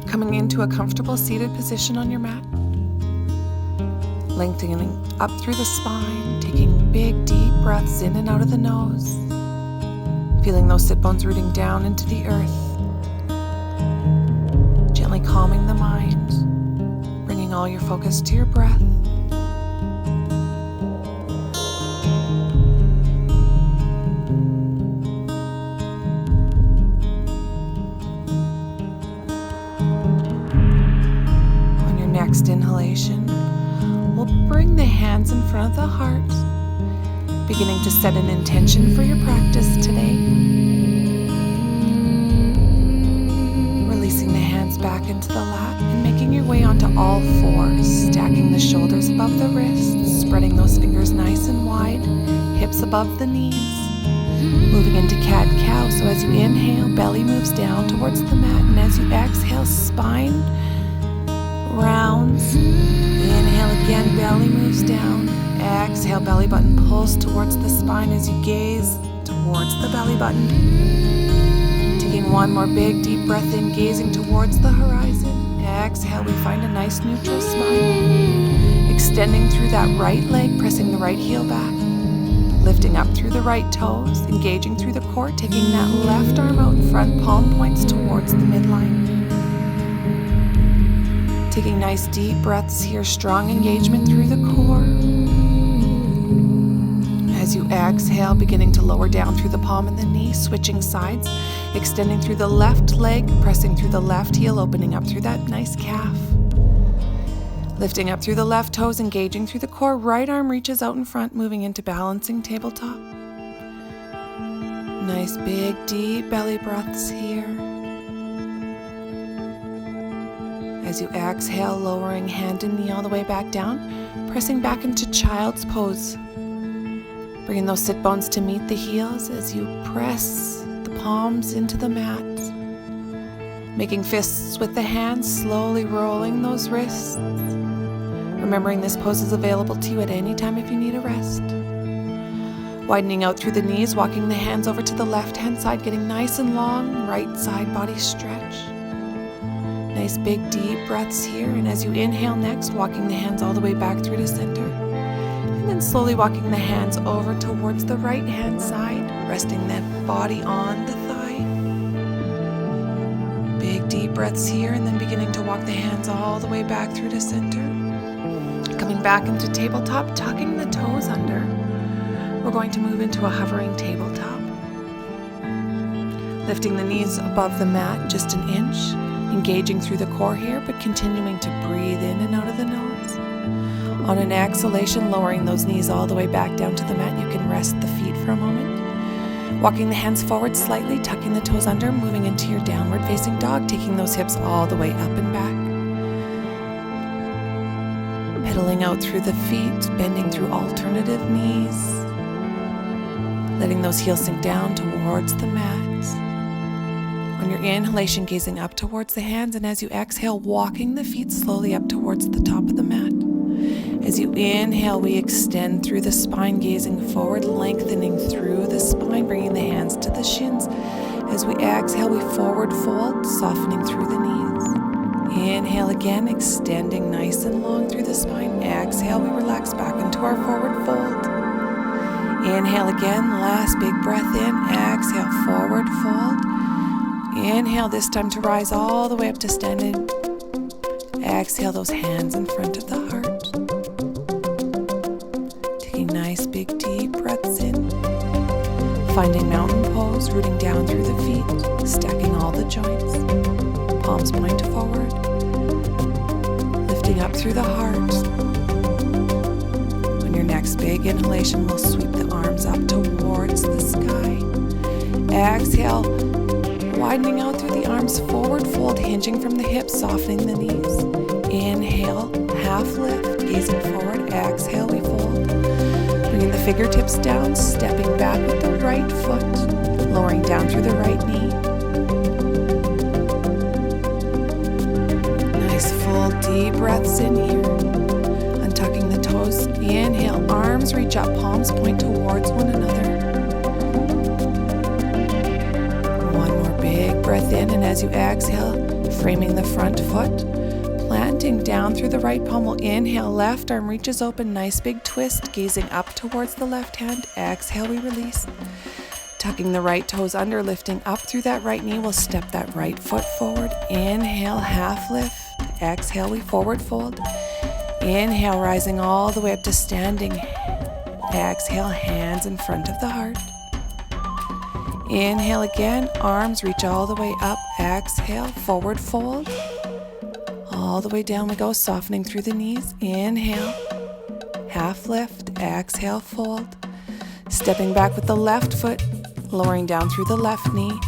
Coming into a comfortable seated position on your mat. Lengthening up through the spine, taking big, deep breaths in and out of the nose. Feeling those sit bones rooting down into the earth. Gently calming the mind, bringing all your focus to your breath. On your next inhalation, we'll bring the hands in front of the heart, beginning to set an intention for your practice today. Releasing the hands back into the lap and making your way onto all fours, stacking the shoulders above the wrists, spreading those fingers nice and wide, hips above the knees. Moving into cat-cow, so as you inhale, belly moves down towards the mat, and as you exhale, spine rounds. Inhale again, belly moves down. Exhale, belly button pulls towards the spine as you gaze towards the belly button. Taking one more big deep breath in, gazing towards the horizon. Exhale, we find a nice neutral spine. Extending through that right leg, pressing the right heel back. Lifting up through the right toes, engaging through the core, taking that left arm out in front, palm points towards the midline. Taking nice deep breaths here, strong engagement through the core. As you exhale, beginning to lower down through the palm and the knee, switching sides, extending through the left leg, pressing through the left heel, opening up through that nice calf. Lifting up through the left toes, engaging through the core, right arm reaches out in front, moving into balancing tabletop. Nice big deep belly breaths here. As you exhale, lowering hand and knee all the way back down, pressing back into child's pose. Bringing those sit bones to meet the heels as you press the palms into the mat. Making fists with the hands, slowly rolling those wrists. Remembering this pose is available to you at any time if you need a rest. Widening out through the knees, walking the hands over to the left-hand side, getting nice and long, right side body stretch. Nice big deep breaths here, and as you inhale next, walking the hands all the way back through to center. And then slowly walking the hands over towards the right-hand side, resting that body on the thigh. Big deep breaths here, and then beginning to walk the hands all the way back through to center. Coming back into tabletop, tucking the toes under. We're going to move into a hovering tabletop. Lifting the knees above the mat just an inch, engaging through the core here, but continuing to breathe in and out of the nose. On an exhalation, lowering those knees all the way back down to the mat. You can rest the feet for a moment. Walking the hands forward slightly, tucking the toes under, moving into your downward facing dog, taking those hips all the way up and back. Pedaling out through the feet, bending through alternative knees. Letting those heels sink down towards the mat. On your inhalation, gazing up towards the hands, and as you exhale, walking the feet slowly up towards the top of the mat. As you inhale, we extend through the spine, gazing forward, lengthening through the spine, bringing the hands to the shins. As we exhale, we forward fold, softening through the knees. Inhale again, extending nice and long through the spine. Exhale, we relax back into our forward fold. Inhale again, last big breath in. Exhale, forward fold. Inhale, this time to rise all the way up to standing. Exhale, those hands in front of the heart. Taking nice big deep breaths in. Finding mountain pose, rooting down through the feet, stacking all the joints. Palms point forward. Lifting up through the heart. On your next big inhalation, we'll sweep the arms up towards the sky. Exhale, widening out through the arms, forward fold, hinging from the hips, softening the knees. Inhale, half lift, gazing forward. Exhale, we fold. Bringing the fingertips down, stepping back with the right foot, lowering down through the right knee. Nice full deep breaths in here. Untucking the toes. Inhale, arms reach up, palms point towards one another. One more big breath in, and as as you exhale, framing the front foot, planting down through the right palm. We'll inhale, left arm reaches open, nice big twist, gazing up towards the left hand. Exhale, we release. Tucking the right toes under, lifting up through that right knee. We'll step that right foot forward. Inhale, half lift. Exhale, we forward fold. Inhale, rising all the way up to standing. Exhale, hands in front of the heart. Inhale again, arms reach all the way up. Exhale, forward fold. All the way down we go, softening through the knees. Inhale, half lift. Exhale, fold. Stepping back with the left foot, lowering down through the left knee.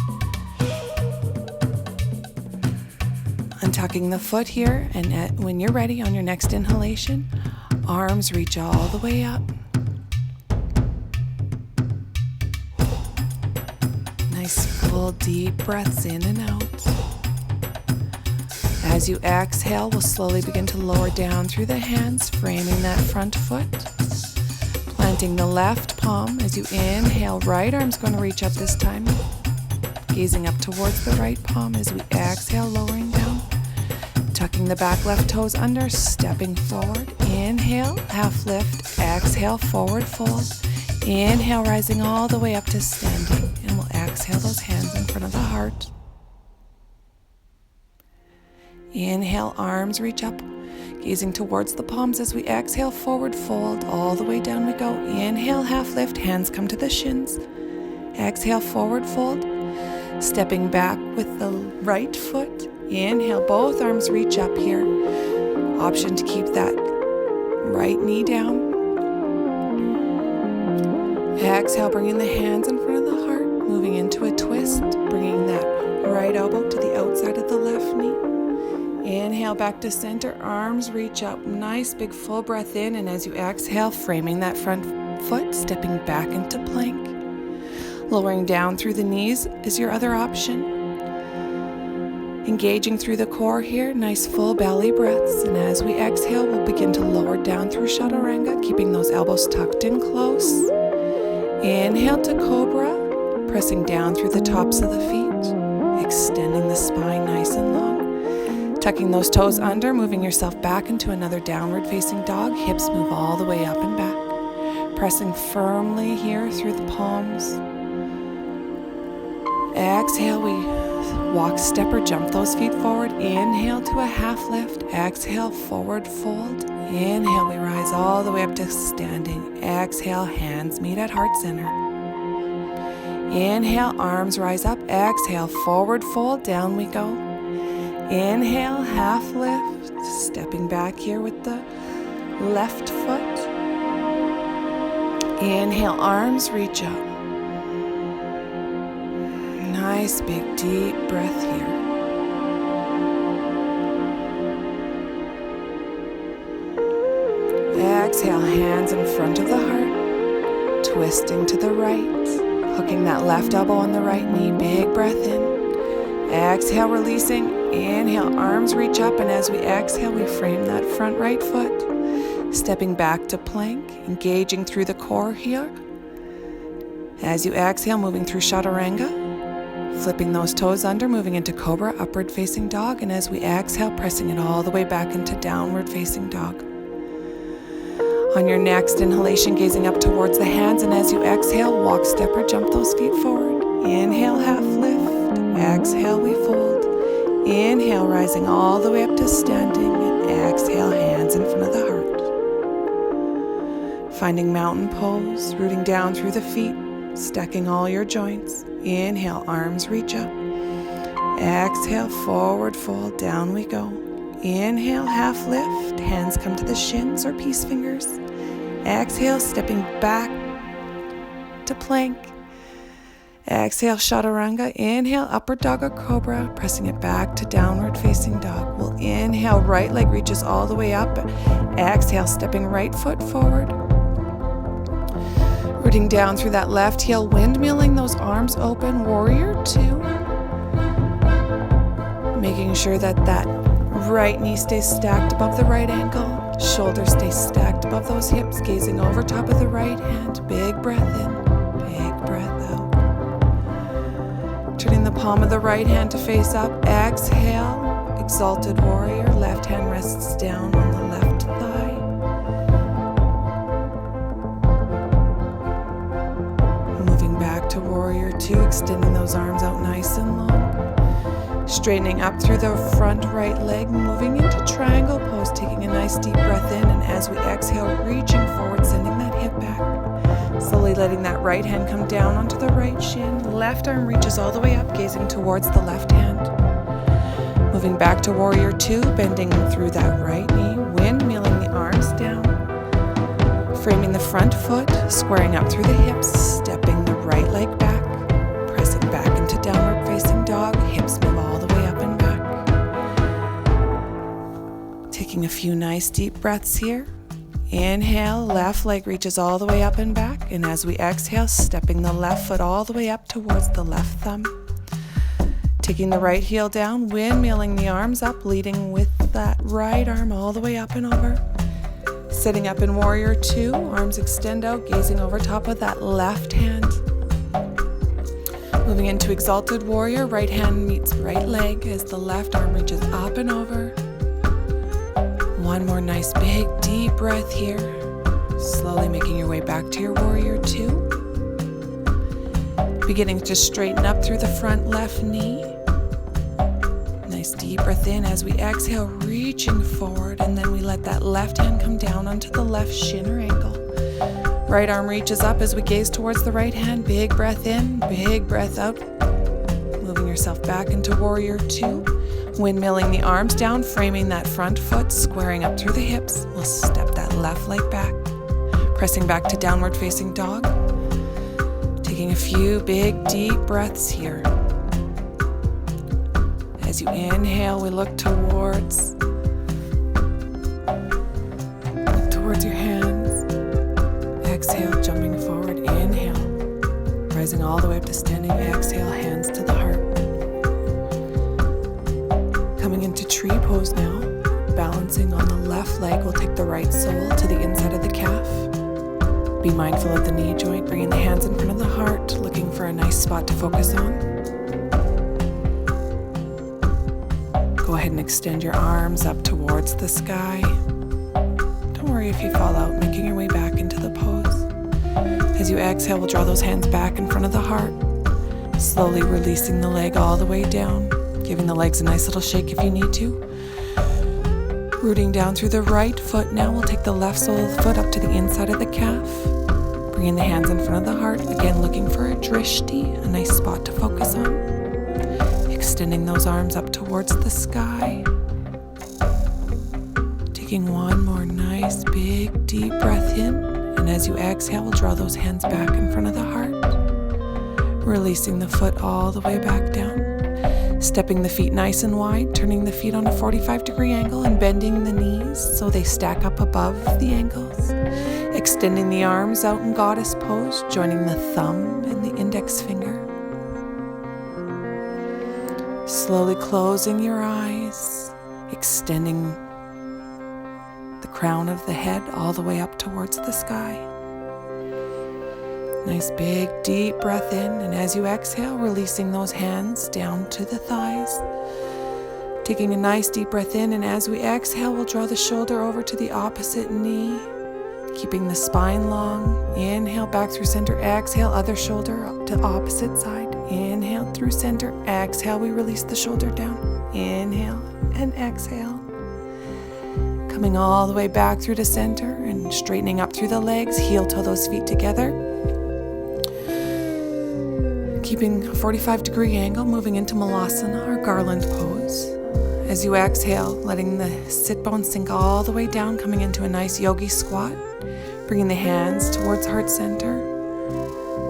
Untucking the foot here, and when you're ready on your next inhalation, arms reach all the way up. Nice full deep breaths in and out. As you exhale, we'll slowly begin to lower down through the hands, framing that front foot. Planting the left palm. As you inhale, right arm's going to reach up this time. Gazing up towards the right palm as we exhale, lowering down. Tucking the back left toes under, stepping forward. Inhale, half lift. Exhale, forward fold. Inhale, rising all the way up to standing. And we'll exhale those hands in front of the heart. Inhale, arms reach up, gazing towards the palms as we exhale, forward fold. All the way down we go. Inhale, half lift, hands come to the shins. Exhale, forward fold. Stepping back with the right foot. Inhale, both arms reach up here. Option to keep that right knee down. Exhale, bringing the hands in front of the heart, moving into a twist, bringing that right elbow to the outside of the left knee. Inhale, back to center, arms reach up, nice big full breath in, and as you exhale, framing that front foot, stepping back into plank. Lowering down through the knees is your other option. Engaging through the core here, nice full belly breaths, and as we exhale, we'll begin to lower down through Chaturanga, keeping those elbows tucked in close. Inhale to Cobra, pressing down through the tops of the feet, extending the spine nice and long. Tucking those toes under, moving yourself back into another downward facing dog. Hips move all the way up and back. Pressing firmly here through the palms. Exhale, we walk, step, or jump those feet forward. Inhale to a half lift. Exhale, forward fold. Inhale, we rise all the way up to standing. Exhale, hands meet at heart center. Inhale, arms rise up. Exhale, forward fold. Down we go. Inhale, half lift, stepping back here with the left foot. Inhale, arms reach up. Nice big deep breath here. Exhale, hands in front of the heart, twisting to the right, hooking that left elbow on the right knee, big breath in. Exhale, releasing. Inhale, arms reach up, and as we exhale, we frame that front right foot. Stepping back to plank, engaging through the core here. As you exhale, moving through Chaturanga, flipping those toes under, moving into Cobra, upward facing dog, and as we exhale, pressing it all the way back into downward facing dog. On your next inhalation, gazing up towards the hands, and as you exhale, walk, step, or jump those feet forward. Inhale, half lift. Exhale, we fold. Inhale, rising all the way up to standing, and exhale, hands in front of the heart. Finding mountain pose, rooting down through the feet, stacking all your joints. Inhale, arms reach up. Exhale, forward fold, down we go. Inhale, half lift, hands come to the shins or peace fingers. Exhale, stepping back to plank. Exhale, Chaturanga. Inhale, upward dog or cobra, pressing it back to downward facing dog. We'll inhale, right leg reaches all the way up. Exhale, stepping right foot forward. Rooting down through that left heel, windmilling those arms open, warrior two. Making sure that that right knee stays stacked above the right ankle. Shoulder stays stacked above those hips, gazing over top of the right hand. Big breath in, big breath out. turning the palm of the right hand to face up. Exhale, exalted warrior. Left hand rests down on the left thigh. Moving back to warrior two, extending those arms out nice and long. Straightening up through the front right leg, moving into triangle pose, taking a nice deep breath in, and as we exhale, reaching forward, sending that hip back. Slowly letting that right hand come down onto the right shin. Left arm reaches all the way up, gazing towards the left hand. Moving back to warrior two, bending through that right knee, windmilling the arms down. Framing the front foot, squaring up through the hips, stepping the right leg back, pressing back into downward facing dog, hips move all the way up and back. Taking a few nice deep breaths here. Inhale, left leg reaches all the way up and back, and as we exhale, stepping the left foot all the way up towards the left thumb. Taking the right heel down, windmilling the arms up, leading with that right arm all the way up and over. Sitting up in warrior two, arms extend out, gazing over top of that left hand. Moving into exalted warrior, right hand meets right leg as the left arm reaches up and over. One more nice big deep breath here. Slowly making your way back to your warrior two. Beginning to straighten up through the front left knee. Nice deep breath in as we exhale, reaching forward, and then we let that left hand come down onto the left shin or ankle. Right arm reaches up as we gaze towards the right hand. Big breath in, big breath out. Moving yourself back into warrior two. Windmilling the arms down, framing that front foot, squaring up through the hips. We'll step that left leg back, pressing back to downward facing dog. Taking a few big deep breaths here. As you inhale, we look towards your hands. Exhale, jumping forward. Inhale, rising all the way up to standing. Exhale, hands to the heart. Coming into tree pose now, balancing on the left leg, we'll take the right sole to the inside of the calf. Be mindful of the knee joint, bringing the hands in front of the heart, looking for a nice spot to focus on. Go ahead and extend your arms up towards the sky. Don't worry if you fall out, making your way back into the pose. As you exhale, we'll draw those hands back in front of the heart, slowly releasing the leg all the way down. Giving the legs a nice little shake if you need to. Rooting down through the right foot. Now we'll take the left sole of the foot up to the inside of the calf. Bringing the hands in front of the heart. Again, looking for a drishti, a nice spot to focus on. Extending those arms up towards the sky. Taking one more nice big deep breath in. And as you exhale, we'll draw those hands back in front of the heart. Releasing the foot all the way back down. Stepping the feet nice and wide, turning the feet on a 45-degree angle and bending the knees so they stack up above the ankles. Extending the arms out in goddess pose, joining the thumb and the index finger. Slowly closing your eyes, extending the crown of the head all the way up towards the sky. Nice big deep breath in, and as you exhale, releasing those hands down to the thighs. Taking a nice deep breath in, and as we exhale, we'll draw the shoulder over to the opposite knee, keeping the spine long. Inhale back through center, exhale, other shoulder up to opposite side. Inhale through center, exhale, we release the shoulder down. Inhale and exhale. Coming all the way back through to center and straightening up through the legs, heel toe those feet together. Keeping a 45-degree angle, moving into Malasana or garland pose. As you exhale, letting the sit bones sink all the way down, coming into a nice yogi squat. Bringing the hands towards heart center.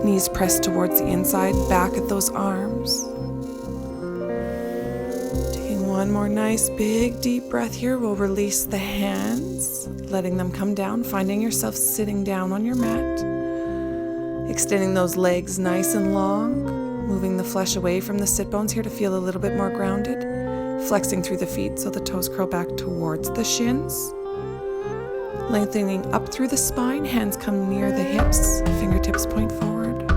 Knees pressed towards the inside, back of those arms. Taking one more nice big deep breath here, we'll release the hands, letting them come down, finding yourself sitting down on your mat. Extending those legs nice and long, moving the flesh away from the sit bones here to feel a little bit more grounded. Flexing through the feet so the toes curl back towards the shins. Lengthening up through the spine, hands come near the hips, fingertips point forward.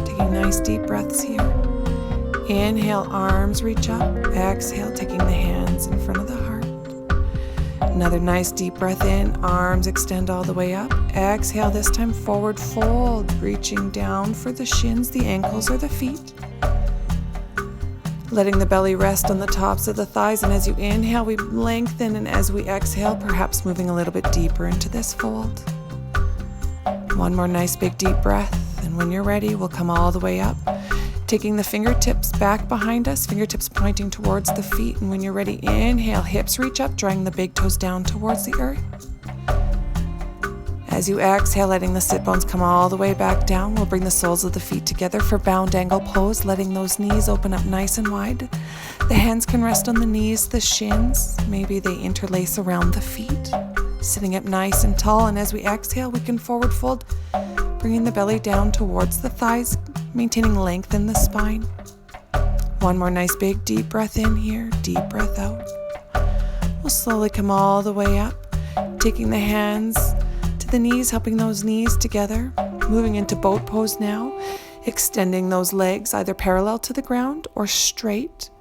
Taking nice deep breaths here. Inhale, arms reach up. Exhale, taking the hands in front of the heart. Another nice deep breath in, arms extend all the way up. Exhale, this time forward fold, reaching down for the shins, the ankles, or the feet. Letting the belly rest on the tops of the thighs, and as you inhale, we lengthen, and as we exhale, perhaps moving a little bit deeper into this fold. One more nice big deep breath, and when you're ready, we'll come all the way up, taking the fingertips back behind us, fingertips pointing towards the feet, and when you're ready, inhale, hips reach up, drawing the big toes down towards the earth. As you exhale, letting the sit bones come all the way back down, we'll bring the soles of the feet together for bound angle pose, letting those knees open up nice and wide. The hands can rest on the knees, the shins, maybe they interlace around the feet, sitting up nice and tall. And as we exhale, we can forward fold, bringing the belly down towards the thighs, maintaining length in the spine. One more nice big deep breath in here, deep breath out. We'll slowly come all the way up, taking the hands the knees, helping those knees together, moving into boat pose now, extending those legs either parallel to the ground or straight.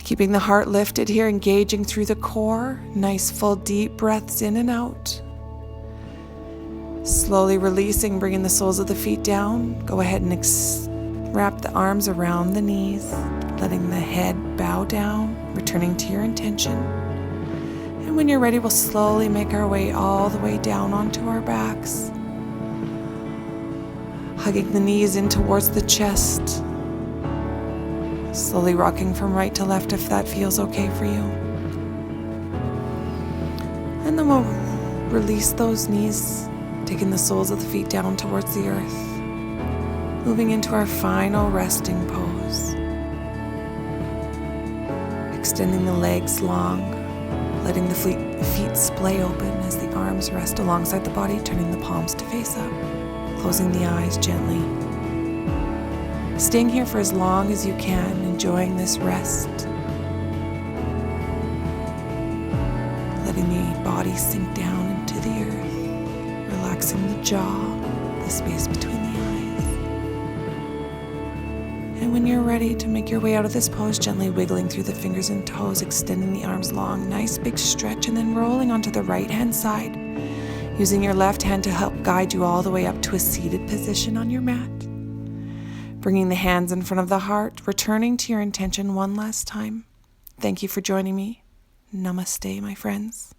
Keeping the heart lifted here, engaging through the core. Nice full deep breaths in and out. Slowly releasing, bringing the soles of the feet down. Go ahead and wrap the arms around the knees, letting the head bow down, returning to your intention. And when you're ready, we'll slowly make our way all the way down onto our backs, hugging the knees in towards the chest, slowly rocking from right to left if that feels okay for you. And then we'll release those knees, taking the soles of the feet down towards the earth, moving into our final resting pose, extending the legs long, letting the feet splay open as the arms rest alongside the body, turning the palms to face up, closing the eyes gently. Staying here for as long as you can, enjoying this rest. Letting the body sink down into the earth, relaxing the jaw, the space between the eyes. And when you're ready to make your way out of this pose, gently wiggling through the fingers and toes, extending the arms long, nice big stretch, and then rolling onto the right hand side, using your left hand to help guide you all the way up to a seated position on your mat. Bringing the hands in front of the heart, returning to your intention one last time. Thank you for joining me. Namaste, my friends.